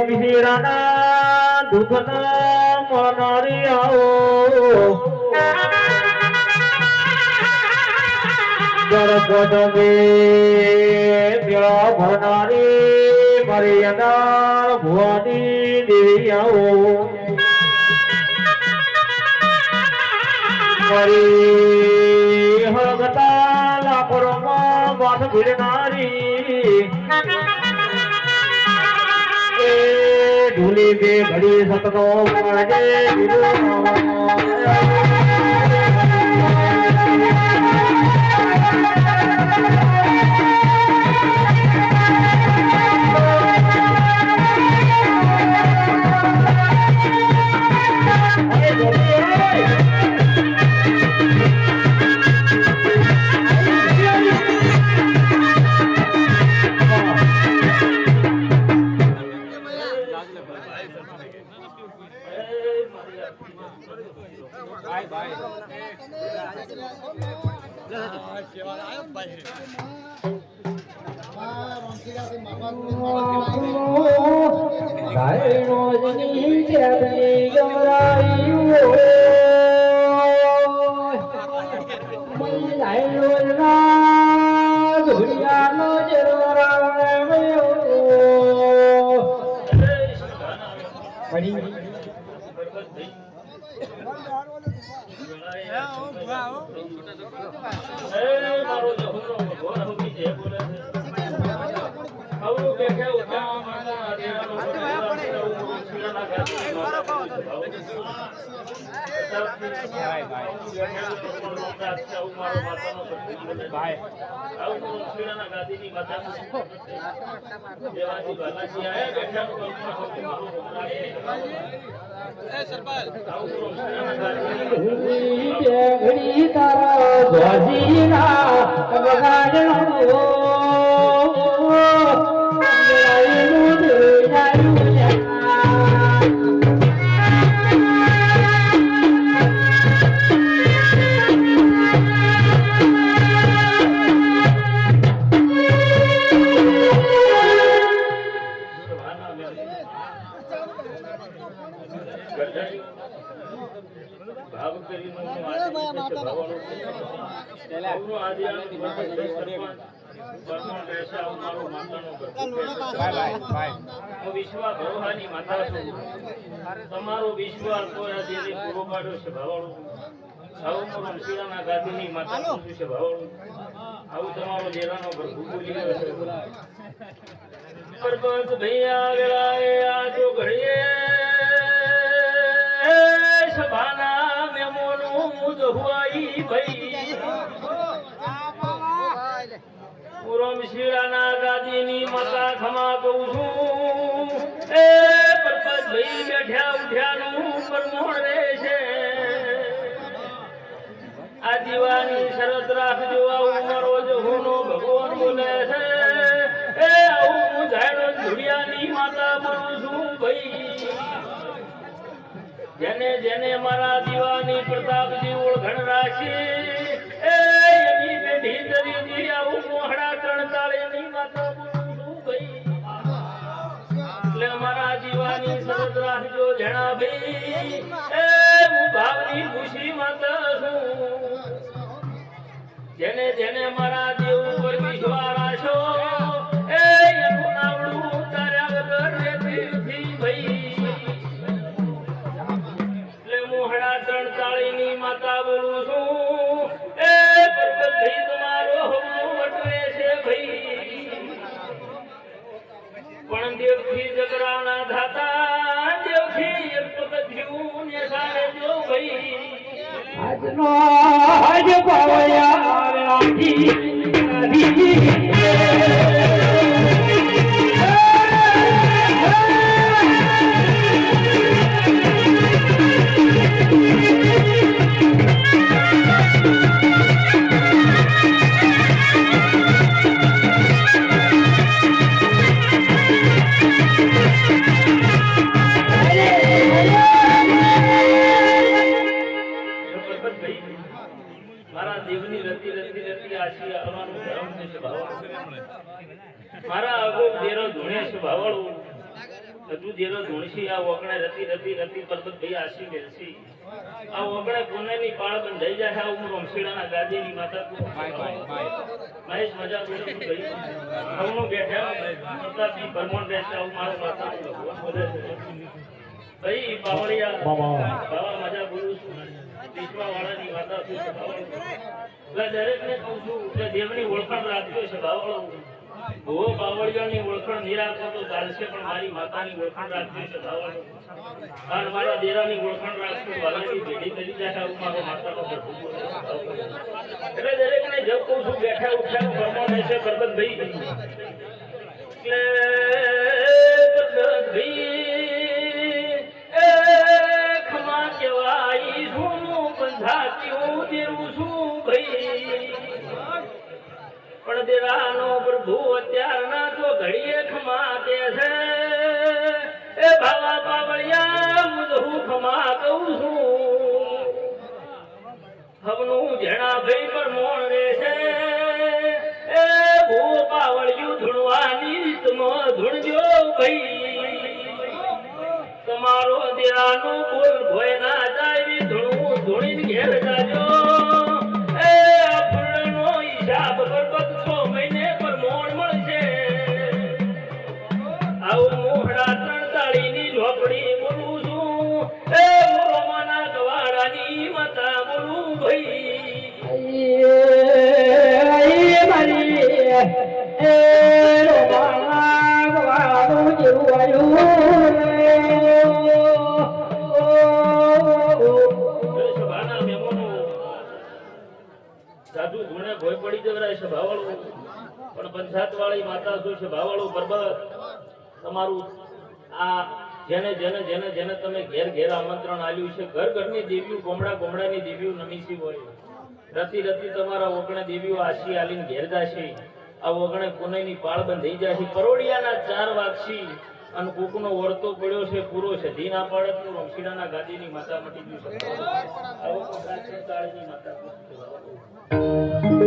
વિશેરાના દુઃખના મનારી આવો જળપદવે મેળા ભરનારી મારી અનાર ભુવાની દેવી આવો મારી હળગતા લાકડોમાં બાંધ ભીડનારી ઢૂલી બે ઘડી સતનો પડે તમારો વિશ્વાસ પૂરો પાડ્યો છે ભાવાળું આવું મારું શિરાના ગાદીની માતા છે ભાવાળું આવું તમારો જેરાનો પ્રભુ બોલી ગયો છે પરબત ભૈયા વેળાએ આ જો ઘડીએ સભાના મેમોનું દુહાઈ ભઈ પુરમ શિરાના ગાદીની માતા ખમા કહું છું એ પરબત ભઈ બેઠ્યા ઉઠ્યાનું પરમોણ રહેશે આ દીવાની શરત રાખજો આવું મારો જહોનો ભગવાન બોલે છે એ આવું હું ઝાડો ધુડિયાની માતા બોલું છું ભાઈ જેને જેને મારા દીવાની પ્રતાપજી ઓળખણ રાખી એ એની પેઢી દરીજી આવું મોહડા કણતાળીની માતા બોલું છું ભાઈ એટલે મારા દીવાની શરત રાખજો જણા ભાઈ એ હું ભાવની ખુશી માતા છું જેને જેને મારા દેવ ઉપર વિશ્વાસ રાખ્યો એ એનું નાવડું તાર્યા વગર રેતી ભાઈ એટલે મોહડા 43 માતા બોલું છું એ પર્વત ભાઈ તમારો વટવે છે ભાઈ પણ દેવથી જગરાના ધાતા દેવથી એક પગથિયું ને સારે જો ભાઈ આજનો આજ પાવયા રાખી હજુ જેલો ધૂણસી આ ઓગણે રતી રતી રતી પરબતભાઈ આશી મેલસી આ ઓગણે પુણેની પાળ બંધાઈ જાય આ ઉમર રમશીડાના ગાદીની માતા મહેશ મજા બોલું ભાઈ હમણું બેઠા પ્રતાપજી પરમોણ રહેશે આવું મારો માતા ભાઈ બાવળિયા બાવા મજા બોલું છું વિશ્વા વાળાની માતા છું દરેકને કહું છું કે દેવની ઓળખાણ રાખજો છે બાવળો ભૂવો બાવળિયાની ઓળખાણ નહીં રાખો તો ચાલશે પણ મારી માતાની ઓળખાણ રાખજો છે બાવળો અને મારા દેરાની ઓળખાણ રાખજો વાલાની ભેડી કરી જાય આવું મારો માતાનો એટલે દરેકને જબ કહું છું બેઠા ઉઠ્યા પરમાણ રહેશે પરબતભાઈ એટલે પરબતભાઈ ખમા કેવાય છું બંધાત્યું દેવું છું ભાઈ પણ દેરાનો પ્રભુ અત્યારના તો ઘડીએ ખમા કે છે એ ભાવા બાવળિયા હું ખમા કહું છું હવનું જેણા ભાઈ પર મોણ રે છે એ ભૂ બાવળિયું ધૂણવાની રીતમાં ધૂણજો ભાઈ તમારો દેરાનો બોલ ભોય ના જાય ધૂણું ધૂણીને ઘેર જાજો એ આપણનો હિસાબ કરબત 6 મહિને પર મોણ મળશે આવું મોહડા 43 ની ઝોપડી બોલું છું એ મોરોમાના ગવાડાની માતા બોલું ભાઈ મારી એ રોમાના ગવાડું જેવું આવ્યું સાધુ ગુણે ભોય પડી જવરાય છે ભાવાળું પણ પંચાયત વાળી માતા શું છે ભાવાળું બરબર તમારું આ જેને જેને જેને જેને તમે ઘેર ઘેર આમંત્રણ આલ્યું છે ઘર ઘરની દેવીઓ ગોમડા ગોમડાની દેવીઓ નમીસી હોય રતી રતી તમારા ઓગણે દેવીઓ આશી આલીને ઘેર જાશે આ ઓગણે પુનઈની પાળ બંધાઈ જશે પરોડિયાના 4 વાગશી અને કોકનો વર્તો પડ્યો છે પૂરો સધી ના પાડે તો રમશીડાના ગાદીની માતા મટી ગયું છે આવો પ્રાચીન કાળની માતા